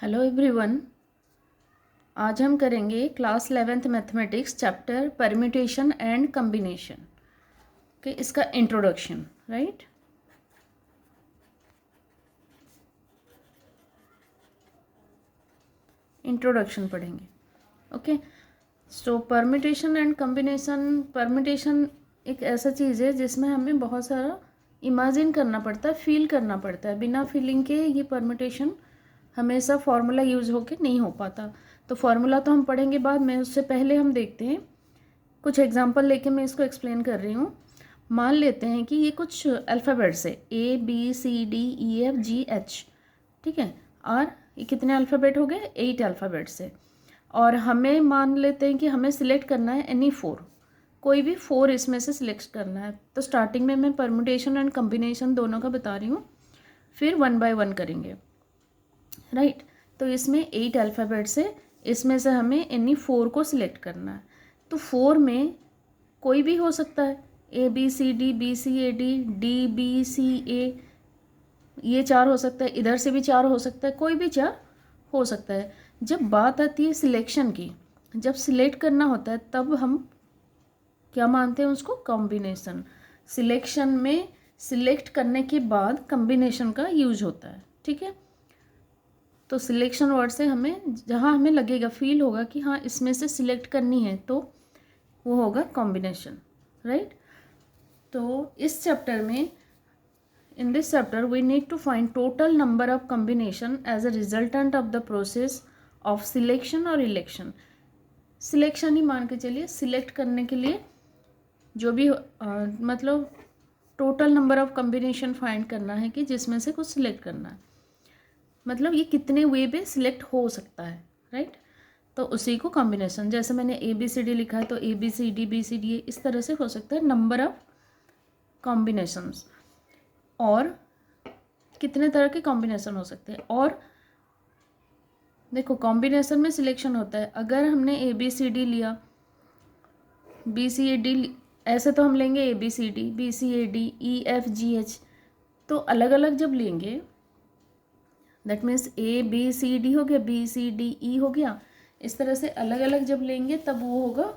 Hello everyone. आज हम करेंगे class 11th mathematics chapter permutation and combination के इसका इंट्रोडक्शन। राइट, इंट्रोडक्शन पढ़ेंगे। Okay, so permutation and combination. Permutation एक ऐसा चीज़ है जिसमें हमें बहुत सारा इमेजिन करना पड़ता है, फील करना पड़ता है। बिना फीलिंग के ये परम्यूटेशन हमेशा फार्मूला यूज़ होके नहीं हो पाता। तो फार्मूला तो हम पढ़ेंगे बाद में, उससे पहले हम देखते हैं कुछ एग्जांपल लेके मैं इसको एक्सप्लेन कर रही हूँ। मान लेते हैं कि ये कुछ अल्फ़ाबेट्स है ABCDEFGH, ठीक है। और ये कितने अल्फ़ाबेट हो गए? 8 अल्फ़ाबेट्स है। और हमें मान लेते हैं कि हमें सिलेक्ट करना है एनी 4, कोई भी 4 इसमें से सिलेक्ट करना है। तो स्टार्टिंग में मैं परम्यूटेशन एंड कम्बिनेशन दोनों का बता रही हूँ, फिर 1 बाय 1 करेंगे। राइट, तो इसमें 8 अल्फ़ाबेट्स है, इसमें से हमें एनी 4 को सिलेक्ट करना है। तो 4 में कोई भी हो सकता है, ABCD BCAD DBCA, ये 4 हो सकता है, इधर से भी 4 हो सकता है, कोई भी 4 हो सकता है। जब बात आती है सिलेक्शन की, जब सिलेक्ट करना होता है तब हम क्या मानते हैं उसको? कॉम्बिनेशन। सिलेक्शन में सिलेक्ट करने के बाद कॉम्बिनेशन का यूज होता है, ठीक है। तो सिलेक्शन वर्ड से हमें जहाँ हमें लगेगा, फील होगा कि हाँ इसमें से सिलेक्ट करनी है, तो वो होगा कॉम्बिनेशन। राइट, तो इस चैप्टर में, in this chapter we need to find total number of combination as a resultant of the process of selection or election। Selection ही मान के चलिए, सिलेक्ट करने के लिए जो भी मतलब total number of combination find करना है कि जिसमें से कुछ सिलेक्ट करना है, मतलब ये कितने वे पे सिलेक्ट हो सकता है। राइट, तो उसी को कॉम्बिनेशन, जैसे मैंने ABCD लिखा है तो ABCD BCD इस तरह से हो सकता है नंबर ऑफ कॉम्बिनेशंस। और कितने तरह के कॉम्बिनेशन हो सकते हैं। और देखो, कॉम्बिनेशन में सिलेक्शन होता है। अगर हमने ABCD लिया, BCAD, ऐसे तो हम लेंगे ABCD BCAD EFGH, तो अलग अलग जब लेंगे, दैट मीन्स ABCD हो गया, BCDE हो गया, इस तरह से अलग अलग जब लेंगे तब वो होगा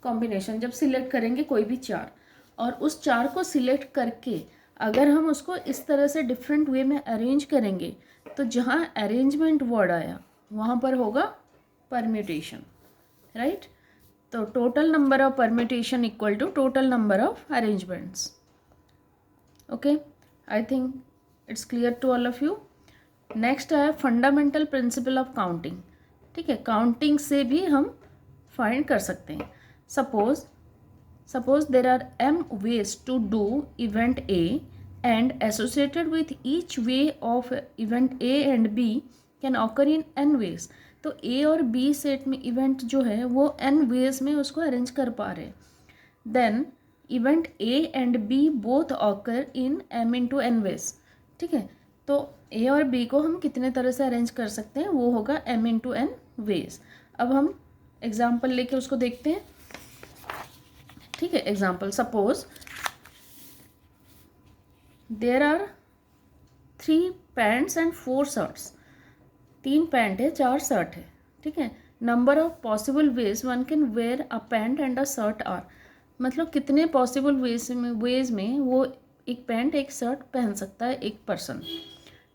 कॉम्बिनेशन। जब सिलेक्ट करेंगे कोई भी 4, और उस 4 को सिलेक्ट करके अगर हम उसको इस तरह से डिफरेंट वे में अरेंज करेंगे, तो जहाँ अरेंजमेंट वर्ड आया वहाँ पर होगा परम्यूटेशन। राइट, तो total number of permutation equal to total number of arrangements. Okay, I think it's clear to all of you. Next है फंडामेंटल प्रिंसिपल ऑफ काउंटिंग। ठीक है, काउंटिंग से भी हम फाइंड कर सकते हैं। Suppose there are m ways to do event A, and associated with each way of event A and B can occur in n ways। तो A और B सेट में इवेंट जो है वो n ways में उसको अरेंज कर पा रहे हैं। Then event A and B both occur in m into n ways। ठीक है, तो A और B को हम कितने तरह से अरेंज कर सकते हैं, वो होगा m into n ways। अब हम एग्जाम्पल लेके उसको देखते हैं। ठीक है, example, suppose there are 3 pants and 4 shirts. 3 pant है, 4 शर्ट है। ठीक है, number of possible ways one can wear a pant and a shirt are, मतलब कितने पॉसिबल वेज में वो एक पैंट एक शर्ट पहन सकता है एक पर्सन।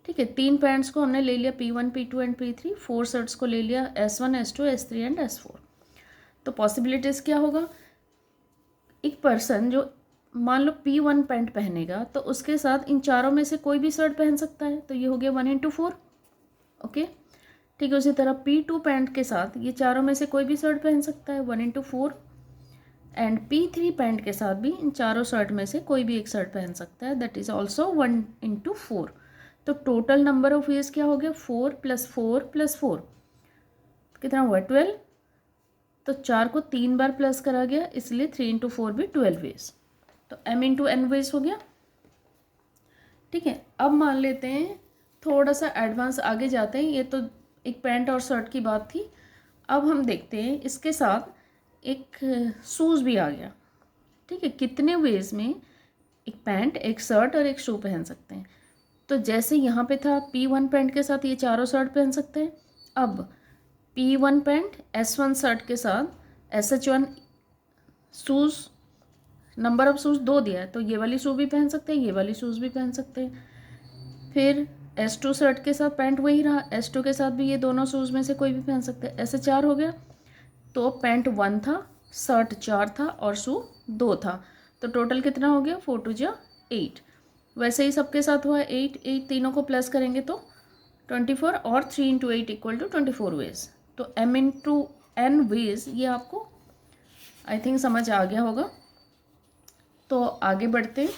ठीक है, 3 पैंट्स को हमने ले लिया P1 P2 and P3, 4 shirts को ले लिया S1 S2 S3 and S4। तो पॉसिबिलिटीज़ क्या होगा? एक पर्सन जो मान लो P1 पैंट पहनेगा तो उसके साथ इन चारों में से कोई भी शर्ट पहन सकता है, तो ये हो गया 1 into 4। ओके, ठीक है, उसी तरह P2 पैंट के साथ ये चारों में से कोई भी शर्ट पहन सकता है, 1 into 4। एंड P3 पैंट के साथ भी इन चारों शर्ट में से कोई भी एक शर्ट पहन सकता है, दैट इज ऑल्सो 1 into 4। तो टोटल नंबर ऑफ वेज क्या हो गया? 4 + 4 + 4 कितना हुआ? 12। तो 4 को 3 बार प्लस करा गया, इसलिए 3 into 4 भी 12 वेज, तो m into n वेज हो गया। ठीक है, अब मान लेते हैं थोड़ा सा एडवांस आगे जाते हैं। ये तो एक पैंट और शर्ट की बात थी। अब हम देखते हैं इसके साथ एक शूज़ भी आ गया। ठीक है, कितने वेज में एक पैंट एक शर्ट और एक शू पहन सकते हैं? तो जैसे यहाँ पे था P1 पैंट के साथ ये चारों शर्ट पहन सकते हैं, अब P1 पैंट S1 शर्ट के साथ SH1 shoes, number of shoes 2 दिया है तो ये वाली शू भी पहन सकते हैं, ये वाली शूज़ भी पहन सकते हैं। फिर S2 शर्ट के साथ पैंट वही रहा, S2 के साथ भी ये दोनों शूज़ में से कोई भी पहन सकते हैं। ऐसे 4 हो गया, तो पैंट 1 था, शर्ट 4 था और शू 2 था, तो टोटल कितना हो गया 4 2 जा 8। वैसे ही सबके साथ हुआ 8 8, तीनों को प्लस करेंगे तो 24 और 3 इंटू 8 इक्वल टू 24 वेज। तो m इंटू n वेज ये आपको आई थिंक समझ आ गया होगा। तो आगे बढ़ते,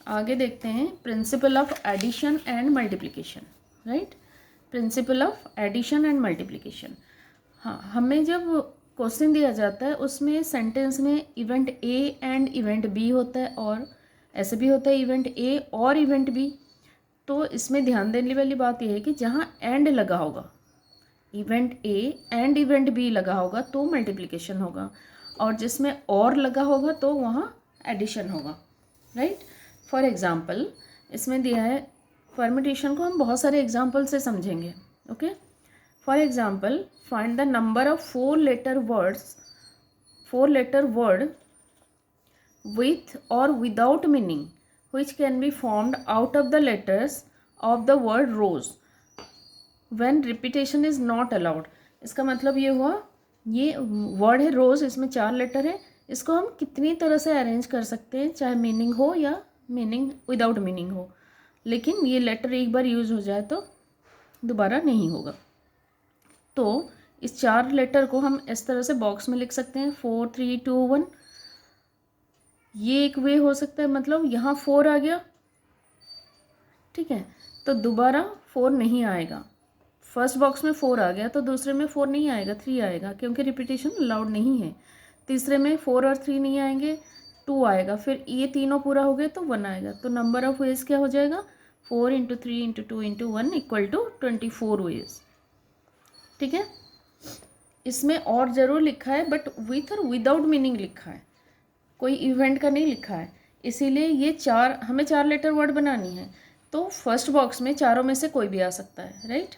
आगे देखते हैं principle of addition and multiplication, right. Principle of addition and multiplication, हाँ, हमें जब क्वेश्चन दिया जाता है उसमें सेंटेंस में event A and event B होता है, और ऐसे भी होता है इवेंट ए और इवेंट बी। तो इसमें ध्यान देने वाली बात यह है कि जहाँ एंड लगा होगा, event A and event B लगा होगा तो मल्टीप्लिकेशन होगा, और जिसमें और लगा होगा तो वहाँ एडिशन होगा, राइट। फॉर एग्ज़ाम्पल इसमें दिया है, परम्यूटेशन को हम बहुत सारे एग्जाम्पल से समझेंगे, okay. For example find the number of 4 letter word with or without meaning which can be formed out of the letters of the word rose when repetition is not allowed। इसका मतलब ये हुआ, ये word है रोज, इसमें 4 letter है, इसको हम कितनी तरह से अरेंज कर सकते हैं, चाहे मीनिंग हो या मीनिंग विदाउट मीनिंग हो, लेकिन ये लेटर एक बार यूज़ हो जाए तो दोबारा नहीं होगा। तो इस 4 लेटर को हम इस तरह से बॉक्स में लिख सकते हैं 4 3 2 1। ये एक वे हो सकता है, मतलब यहाँ 4 आ गया, ठीक है, तो दोबारा 4 नहीं आएगा। फर्स्ट बॉक्स में 4 आ गया तो दूसरे में 4 नहीं आएगा, 3 आएगा, क्योंकि रिपीटेशन अलाउड नहीं है। तीसरे में 4 और 3 नहीं आएंगे, 2 आएगा, फिर ये तीनों पूरा हो गया तो 1 आएगा। तो नंबर ऑफ वेज क्या हो जाएगा, 4 into 3 into 2 into 1 equal to 24 ways, ठीक है। इसमें और ज़रूर लिखा है, बट विथ और विदाउट मीनिंग लिखा है, कोई इवेंट का नहीं लिखा है, इसीलिए ये 4, हमें 4 लेटर वर्ड बनानी है। तो फर्स्ट बॉक्स में चारों में से कोई भी आ सकता है, राइट।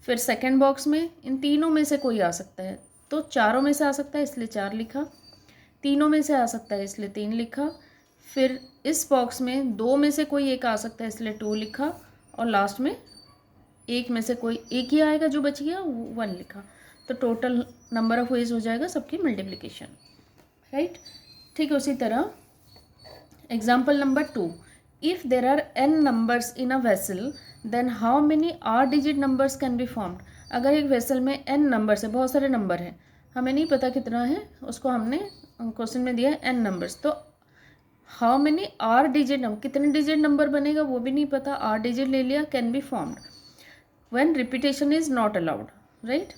फिर सेकंड बॉक्स में इन तीनों में से कोई आ सकता है, तो चारों में से आ सकता है इसलिए 4 लिखा, तीनों में से आ सकता है इसलिए 3 लिखा, फिर इस बॉक्स में 2 में से कोई एक आ सकता है इसलिए 2 लिखा, और लास्ट में एक में से कोई एक ही आएगा जो बच गया 1 लिखा। तो टोटल नंबर ऑफ वेज हो जाएगा सबकी मल्टीप्लिकेशन, राइट। ठीक है, उसी तरह example number 2, if there are n numbers in a vessel then how many r digit numbers can be formed. अगर एक वेसल में n नंबर्स है, बहुत सारे नंबर हैं, हमें नहीं पता कितना है, उसको हमने क्वेश्चन में दिया है n नंबर्स, तो how many r digit number, कितने डिजिट नंबर बनेगा वो भी नहीं पता, r डिजिट ले लिया, can be formed when repetition is not allowed, right.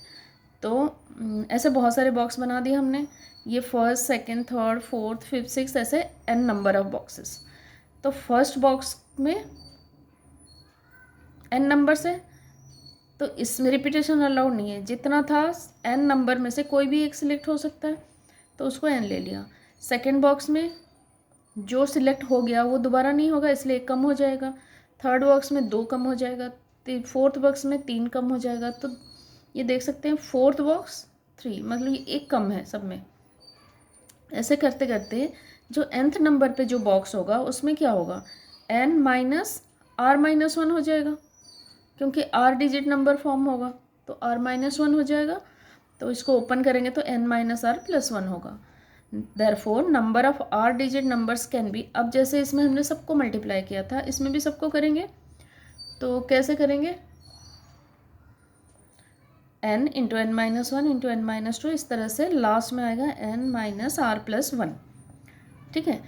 तो ऐसे बहुत सारे बॉक्स बना दिए हमने, ये first second third fourth fifth six, ऐसे n नंबर ऑफ बॉक्सेस। तो फर्स्ट बॉक्स में n नंबर्स है तो इसमें रिपीटेशन अलाउड नहीं है, जितना था n नंबर में से कोई भी एक सिलेक्ट हो सकता है तो उसको n ले लिया। सेकंड बॉक्स में जो सिलेक्ट हो गया वो दोबारा नहीं होगा इसलिए 1 कम हो जाएगा, थर्ड बॉक्स में 2 कम हो जाएगा, फोर्थ बॉक्स में 3 कम हो जाएगा। तो ये देख सकते हैं फोर्थ बॉक्स 3, मतलब ये 1 कम है सब में। ऐसे करते करते जो nth नंबर पे जो बॉक्स होगा उसमें क्या होगा, n माइनस r माइनस 1 हो जाएगा, क्योंकि r डिजिट नंबर फॉर्म होगा तो r माइनस 1 हो जाएगा। तो इसको ओपन करेंगे तो n माइनस r प्लस 1 होगा। Therefore number of r digit numbers can B, अब जैसे इसमें हमने सबको मल्टीप्लाई किया था इसमें भी सबको करेंगे, तो कैसे करेंगे, n into N minus 1 into N minus 2, इस तरह से लास्ट में आएगा n माइनस r प्लस 1, ठीक है।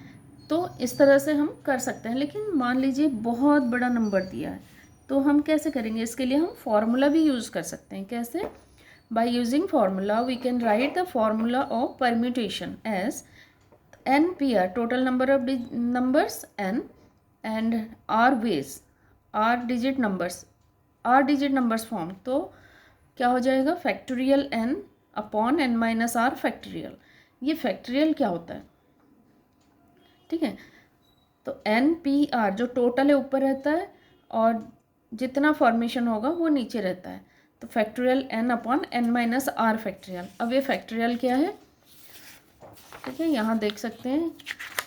तो इस तरह से हम कर सकते हैं, लेकिन मान लीजिए बहुत बड़ा नंबर दिया है तो हम कैसे करेंगे, इसके लिए हम फॉर्मूला भी यूज़ कर सकते हैं। कैसे, by using formula we can write the formula of permutation as NPR, total number of numbers n, and r ways, r digit numbers form, तो क्या हो जाएगा, factorial n upon n minus r factorial. ये factorial क्या होता है, ठीक है। तो NPR जो टोटल है ऊपर रहता है और जितना फॉर्मेशन होगा वो नीचे रहता है। तो factorial n upon n minus R factorial. अब ये फैक्टोरियल क्या है, ठीक है, यहाँ देख सकते हैं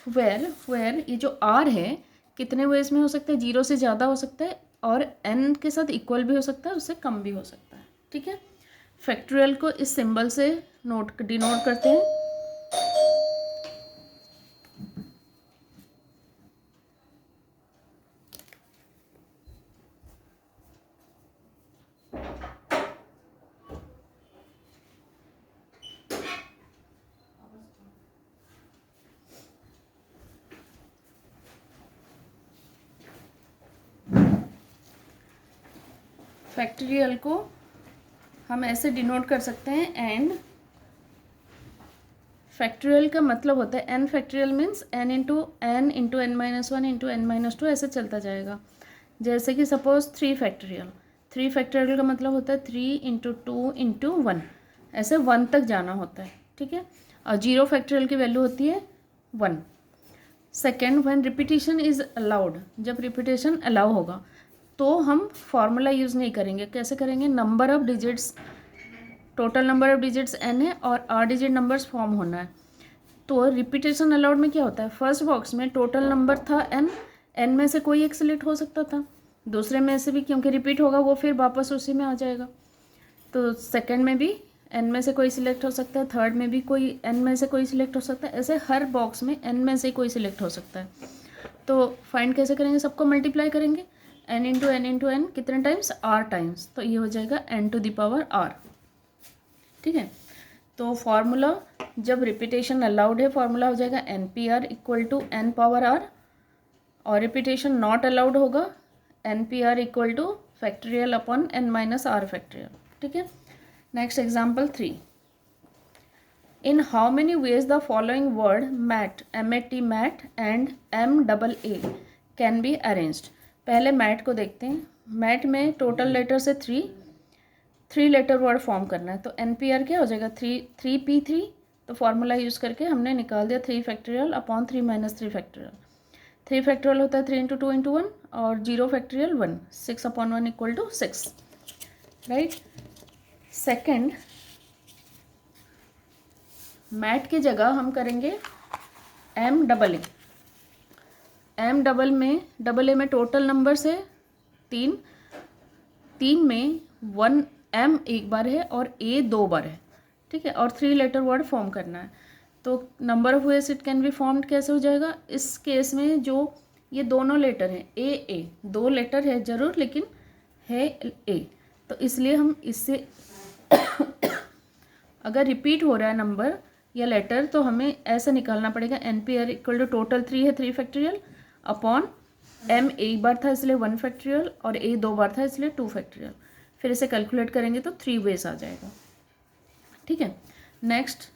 वेयर ये जो r है कितने वेज में हो सकता है, 0 से ज़्यादा हो सकता है और n के साथ इक्वल भी हो सकता है, उससे कम भी हो सकता है। ठीक है, फैक्टोरियल को इस सिंबल से डिनोट करते हैं। फैक्टोरियल को हम ऐसे डिनोट कर सकते हैं एंड फैक्टोरियल का मतलब होता है n factorial means n into n minus one into n minus two, ऐसे चलता जाएगा। जैसे कि सपोज 3 फैक्टोरियल का मतलब होता है 3 इंटू टू इंटू वन, ऐसे 1 तक जाना होता है। ठीक है, और 0 फैक्टोरियल की वैल्यू होती है 1। Second, when repetition is allowed, जब रिपीटेशन अलाउ होगा तो हम फॉर्मूला यूज़ नहीं करेंगे। कैसे करेंगे, number of digits, total number of digits n है और 8 डिजिट नंबर्स फॉर्म होना है। तो रिपीटेशन अलाउड में क्या होता है, फर्स्ट बॉक्स में टोटल नंबर था n में से कोई एक सिलेक्ट हो सकता था, दूसरे में से भी, क्योंकि रिपीट होगा वो फिर वापस उसी में आ जाएगा। तो सेकंड में भी n में से कोई सिलेक्ट हो सकता है, थर्ड में भी कोई n में से कोई सिलेक्ट हो सकता है, ऐसे हर बॉक्स में n में से कोई सिलेक्ट हो सकता है। तो फाइंड कैसे करेंगे, सबको मल्टीप्लाई करेंगे, n इंटू n कितने टाइम्स, r टाइम्स, तो ये हो जाएगा n to the power r। ठीक है, तो फॉर्मूला जब रिपीटेशन अलाउड है फॉर्मूला हो जाएगा NPR equal to n power r, और रिपीटेशन नॉट अलाउड होगा NPR equal to factorial upon n minus R factorial. ठीक है, next example 3। In how many ways the following word mat mat and MAA can be arranged. पहले mat को देखते हैं। Mat में total letter से 3 letter word form करना है, तो NPR क्या हो जाएगा, 3P3। तो फॉर्मूला यूज़ करके हमने निकाल दिया 3 factorial upon 3 minus 3 factorial. 3 factorial होता है 3 इंटू टू इंटू वन, और 0 factorial 1, 6 upon 1 equal to 6, right. Second, mat की जगह हम करेंगे MAA। MAA में टोटल नंबर से 3 में 1 M एक बार है और A 2 बार है। ठीक है, और 3 लेटर वर्ड फॉर्म करना है। तो number of ways it can be formed कैसे हो जाएगा, इस केस में जो ये दोनों लेटर हैं A 2 लेटर है ज़रूर, लेकिन है A, तो इसलिए हम इससे अगर रिपीट हो रहा है नंबर या लेटर तो हमें ऐसा निकालना पड़ेगा NPR इक्वल टू टोटल 3 है 3 फैक्टोरियल अपॉन M एक बार था इसलिए 1 फैक्टोरियल और A 2 बार था इसलिए 2 फैक्टोरियल। फिर इसे कैलकुलेट करेंगे तो 3 वेज आ जाएगा। ठीक है, next,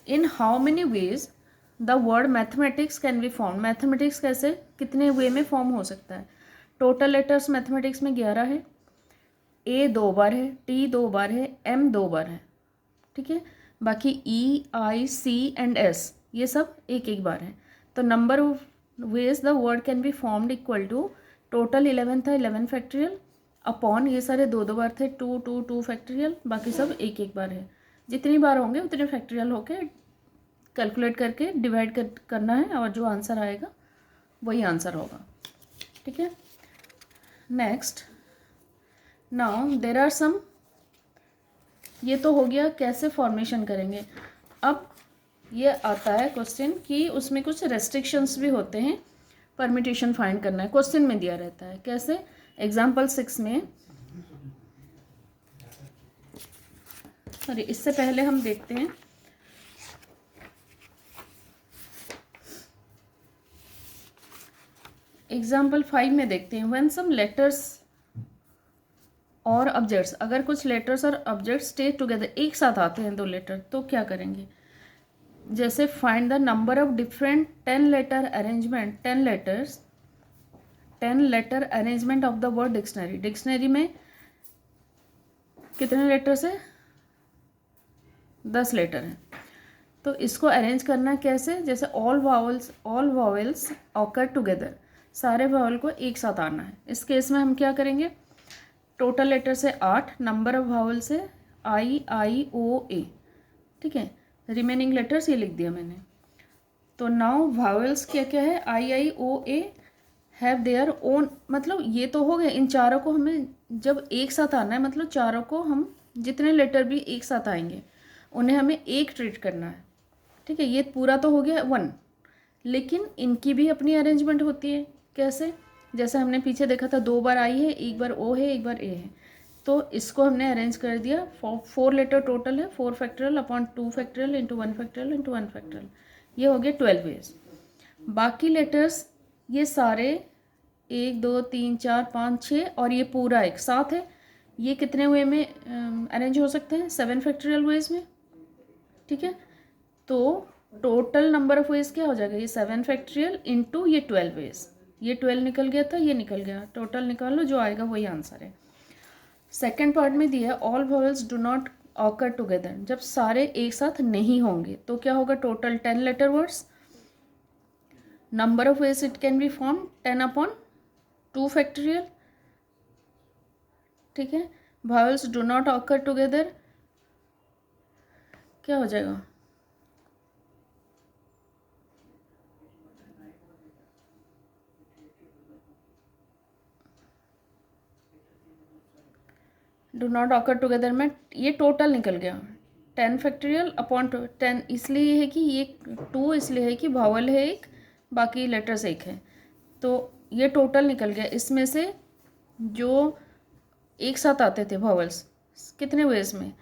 in how many ways the word mathematics can be form. Mathematics कैसे कितने वे में फॉर्म हो सकता है। टोटल लेटर्स मैथमेटिक्स में 11 है, A 2 बार है, T 2 बार है, M 2 बार है। ठीक है, बाकी E, I, C and S ये सब एक एक बार है। तो number of ways the word can be formed equal to total 11 था 11 फैक्टोरियल अपॉन ये सारे 2 बार थे 2 फैक्टोरियल, बाकी सब एक एक बार है। जितनी बार होंगे उतने फैक्टोरियल होके कैलकुलेट करके डिवाइड करना है और जो आंसर आएगा वही आंसर होगा। ठीक है, next, now there are some, ये तो हो गया कैसे फॉर्मेशन करेंगे। अब ये आता है क्वेश्चन कि उसमें कुछ रेस्ट्रिक्शंस भी होते हैं, परमिटेशन फाइंड करना है, क्वेश्चन में दिया रहता है। कैसे, एग्जाम्पल 6 में, सॉरी इससे पहले हम देखते हैं एग्जाम्पल 5 में देखते हैं। व्हेन सम लेटर्स और ऑब्जेक्ट्स, अगर कुछ लेटर्स और ऑब्जेक्ट्स स्टे टुगेदर, एक साथ आते हैं 2 लेटर, तो क्या करेंगे। जैसे find the number of different 10 letter arrangement, 10 letter arrangement of the word dictionary. Dictionary में कितने लेटर्स है, 10 लेटर हैं। तो इसको अरेंज करना कैसे, जैसे ऑल वावल्स ऑकर टुगेदर। सारे वावल को एक साथ आना है। इस केस में हम क्या करेंगे, टोटल लेटर से 8, नंबर ऑफ वावल से I, O, A, ठीक है। रिमेनिंग लेटर्स ये लिख दिया मैंने। तो नाउ वावल्स क्या क्या है, I, O, A have their own, मतलब ये तो हो गए। इन चारों को हमें जब एक साथ आना है, मतलब चारों को हम जितने लेटर भी एक साथ आएंगे उन्हें हमें एक ट्रीट करना है, ठीक है। ये पूरा तो हो गया 1, लेकिन इनकी भी अपनी अरेंजमेंट होती है। कैसे, जैसे हमने पीछे देखा था 2 बार आई है, एक बार O है, एक बार A है। तो इसको हमने अरेंज कर दिया। 4 लेटर टोटल है, 4 factorial upon 2 factorial into 1 factorial into 1 factorial, ये हो गया 12 वेज। बाकी लेटर्स ये सारे 1 2 3 4 5 6 और ये पूरा एक साथ है, ये कितने वे में अरेंज हो सकते हैं, 7 फैक्टोरियल वेज में, ठीक है। तो टोटल नंबर ऑफ वेज क्या हो जाएगा, ये 7 फैक्टोरियल इंटू ये 12 वेज, ये 12 निकल गया था, ये निकल गया, टोटल निकाल लो, जो आएगा वही आंसर है। सेकेंड पार्ट में दिया है all vowels do not occur together, जब सारे एक साथ नहीं होंगे तो क्या होगा, total 10 letter words, number of ways it can be form 10 upon 2 factorial, ठीक है। Vowels do not occur together क्या हो जाएगा, डू नॉट ऑकर टुगेदर में ये टोटल निकल गया 10 फैक्टोरियल अपॉन 10, इसलिए है कि ये 2 इसलिए है कि वावल है एक, बाकी लेटर्स एक है, तो ये टोटल निकल गया। इसमें से जो एक साथ आते थे वावल्स कितने वेज में,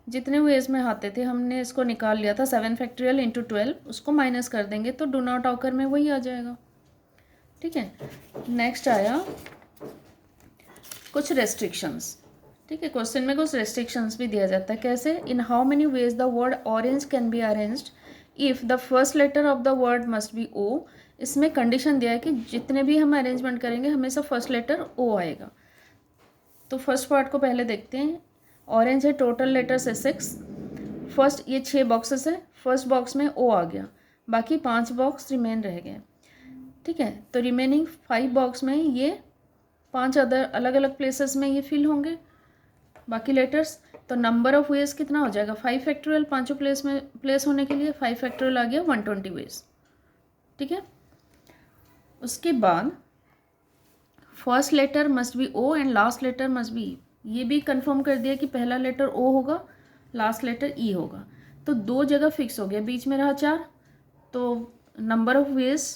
जितने वेज में आते थे हमने इसको निकाल लिया था, 7 फैक्टोरियल इंटू 12, उसको माइनस कर देंगे तो डू नॉट ऑकर में वही आ जाएगा, ठीक है। नेक्स्ट आया कुछ रेस्ट्रिक्शंस, ठीक है। क्वेश्चन में कुछ रेस्ट्रिक्शंस भी दिया जाता है। कैसे, in how many ways the word orange can be arranged if the first letter of the word must be O। इसमें कंडीशन दिया है कि जितने भी हम अरेंजमेंट करेंगे हमेशा फर्स्ट लेटर O आएगा। तो फर्स्ट पार्ट को पहले देखते हैं। ऑरेंज है, टोटल लेटर्स है 6, फर्स्ट ये 6 बॉक्सेस है, फर्स्ट बॉक्स में O आ गया, बाकी 5 बॉक्स रिमेन रह गए, ठीक है। तो रिमेनिंग 5 बॉक्स में ये 5 अदर अलग अलग प्लेसेस में ये फिल होंगे बाकी लेटर्स। तो नंबर ऑफ वेज कितना हो जाएगा, 5 फैक्टोरियल, पांचों प्लेस में प्लेस होने के लिए 5 फैक्टोरियल आ गया 120 वेज, ठीक है। उसके बाद first letter must be O and last letter must be E, ये भी कंफर्म कर दिया कि पहला लेटर O होगा, लास्ट लेटर E होगा। तो 2 जगह फिक्स हो गया, बीच में रहा 4, तो number of ways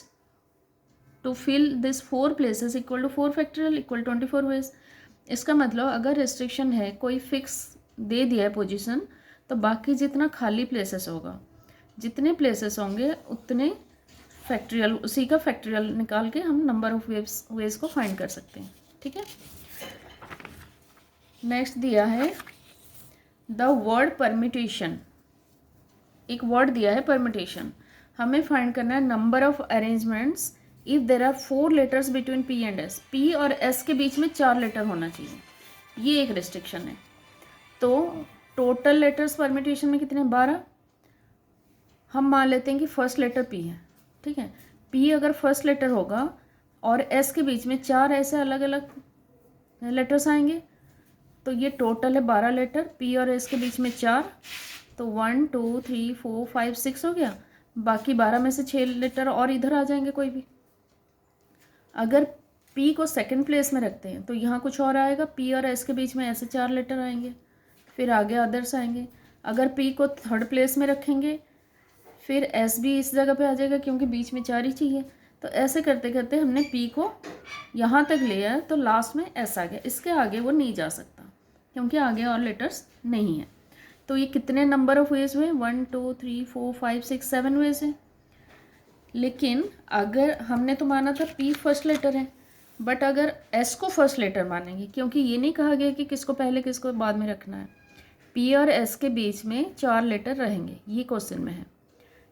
to fill this 4 places equal to 4 factorial equal 24 ways. इसका मतलब अगर रेस्ट्रिक्शन है, कोई फिक्स दे दिया है पोजीशन, तो बाकी जितना खाली प्लेसेस होगा, जितने प्लेसेस होंगे उतने फैक्टोरियल, उसी का फैक्टोरियल निकाल के हम नंबर ऑफ वेज को फाइंड कर सकते हैं, ठीक है। नेक्स्ट दिया है द वर्ड परम्यूटेशन, एक वर्ड दिया है परम्यूटेशन, हमें फाइंड करना है number of arrangements if there are 4 letters between P and S, P और S के बीच में 4 लेटर होना चाहिए, ये एक रिस्ट्रिक्शन है। तो टोटल लेटर्स परम्यूटेशन में कितने, 12। हम मान लेते हैं कि फर्स्ट लेटर P है, ठीक है। P अगर फर्स्ट लेटर होगा और S के बीच में 4 ऐसे अलग अलग लेटर्स आएंगे, तो ये टोटल है 12 लेटर, P और S के बीच में 4, तो 1 2 3 4 5 6 हो गया, बाकी 12 में से 6 लेटर और इधर आ जाएंगे कोई भी। अगर P को सेकंड प्लेस में रखते हैं तो यहाँ कुछ और आएगा, P और S के बीच में ऐसे 4 लेटर आएंगे, फिर आगे अदर्स आएंगे। अगर P को थर्ड प्लेस में रखेंगे फिर S भी इस जगह पे आ जाएगा क्योंकि बीच में 4 ही चाहिए। तो ऐसे करते करते हमने P को यहाँ तक लिया है, तो लास्ट में S आ गया, इसके आगे वो नहीं जा सकता क्योंकि आगे और लेटर्स नहीं है। तो ये कितने नंबर ऑफ वेज हुए, 1 2 3 4 5 6 7 वेज है। लेकिन अगर हमने तो माना था P फर्स्ट लेटर है, बट अगर S को फर्स्ट लेटर मानेंगे, क्योंकि ये नहीं कहा गया कि किसको पहले किसको बाद में रखना है, P और S के बीच में 4 लेटर रहेंगे, ये क्वेश्चन में है,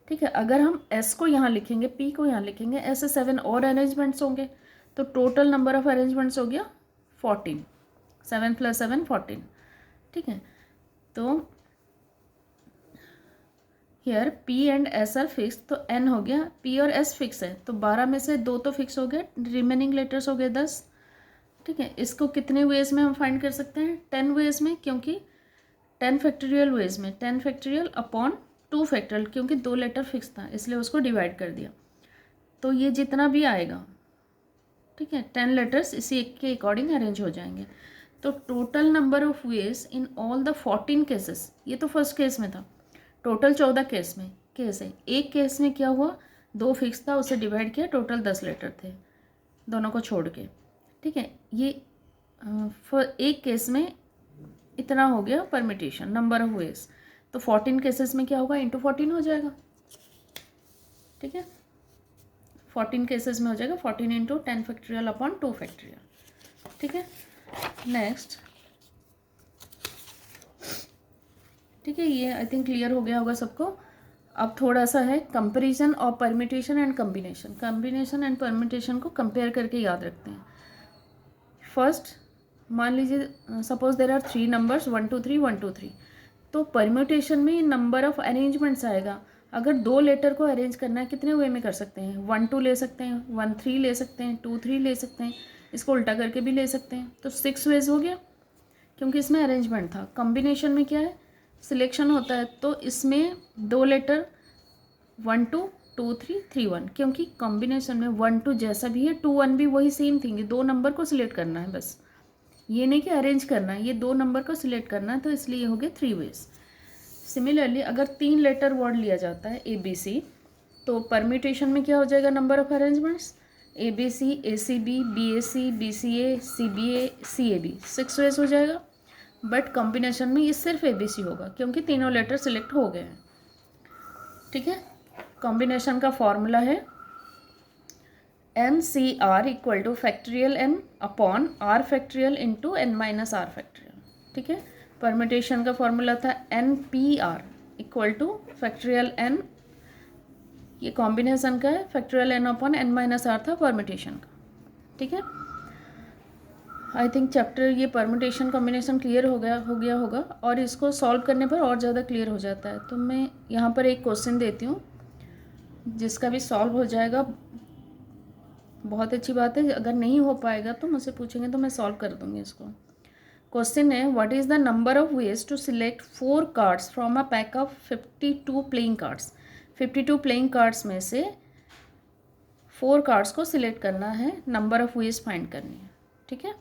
ठीक है। अगर हम S को यहाँ लिखेंगे, P को यहाँ लिखेंगे, ऐसे 7 और अरेंजमेंट्स होंगे, तो टोटल नंबर ऑफ अरेंजमेंट्स हो गया 14, 7 + 7 14, ठीक है। तो here P and S R fix, तो एन हो गया, पी और एस फिक्स है, तो 12 में से 2 तो फिक्स हो गए, रिमेनिंग लेटर्स हो गए 10। ठीक है, इसको कितने वेज में हम फाइंड कर सकते हैं? 10 वेज में, क्योंकि 10 फैक्टोरियल वेज में 10 फैक्टोरियल अपॉन 2 फैक्टोरियल, क्योंकि 2 लेटर फिक्स था इसलिए उसको डिवाइड कर दिया। तो ये जितना भी आएगा, ठीक है, 10 लेटर्स इसी एक के अकॉर्डिंग अरेंज हो जाएंगे। तो total number of ways in all the 14 cases, ये तो फर्स्ट केस में था, टोटल 14 केस है। एक केस में क्या हुआ, 2 फिक्स था, उसे डिवाइड किया, टोटल 10 लेटर थे दोनों को छोड़ के। ठीक है, ये एक केस में इतना हो गया परमिटेशन, नंबर ऑफ वेज। तो 14 केसेस में क्या होगा, इंटू 14 हो जाएगा। ठीक है, 14 केसेस में हो जाएगा 14 इंटू 10 फैक्टोरियल अपॉन 2 फैक्टोरियल। ठीक है, नेक्स्ट। ठीक है, ये आई थिंक क्लियर हो गया होगा सबको। अब थोड़ा सा है कंपैरिजन और permutation and combination. Combination and permutation को कंपेयर करके याद रखते हैं। फर्स्ट मान लीजिए सपोज देर आर 3 नंबर्स 1 2 3 1 2 3, तो परम्यूटेशन में नंबर ऑफ अरेंजमेंट्स आएगा। अगर 2 लेटर को अरेंज करना है कितने वे में कर सकते हैं, 1 2 ले सकते हैं, 1 3 ले सकते हैं, 2 3 ले सकते हैं, इसको उल्टा करके भी ले सकते हैं, तो 6 वेज हो गया, क्योंकि इसमें अरेंजमेंट था। कॉम्बिनेशन में क्या है, सिलेक्शन होता है, तो इसमें 2 लेटर 1 2 2 3 3 1, क्योंकि कॉम्बिनेशन में 1 2 जैसा भी है 2 1 भी वही सेम थिंग है, 2 नंबर को सिलेक्ट करना है बस, ये नहीं कि अरेंज करना है, ये 2 नंबर को सिलेक्ट करना है, तो इसलिए हो गया 3 वेज। सिमिलरली अगर 3 लेटर वर्ड लिया जाता है ABC, तो परम्यूटेशन में क्या हो जाएगा, number of arrangements ABC ACB BAC BCA CBA CAB, 6 ways हो जाएगा। बट कॉम्बिनेशन में ये सिर्फ ABC होगा, क्योंकि तीनों लेटर सिलेक्ट हो गए हैं। ठीक है, कॉम्बिनेशन का फॉर्मूला है MCR equal to factorial M upon R factorial into N minus R factorial. ठीक है, परम्यूटेशन का फॉर्मूला था NPR equal to factorial N, ये कॉम्बिनेशन का है, factorial N upon N minus R था परम्यूटेशन का। ठीक है, आई थिंक चैप्टर ये परम्यूटेशन कॉम्बिनेशन क्लियर हो गया होगा, और इसको सॉल्व करने पर और ज़्यादा क्लियर हो जाता है। तो मैं यहाँ पर एक क्वेश्चन देती हूँ जिसका भी सॉल्व हो जाएगा, बहुत अच्छी बात है। अगर नहीं हो पाएगा तो मुझसे पूछेंगे तो मैं सॉल्व कर दूँगी इसको। क्वेश्चन है, what is the number of ways to select 4 cards from a pack of 52 playing cards. 52 playing cards में से 4 कार्ड्स को सिलेक्ट करना है, नंबर ऑफ वेज फाइंड करनी है। ठीक है,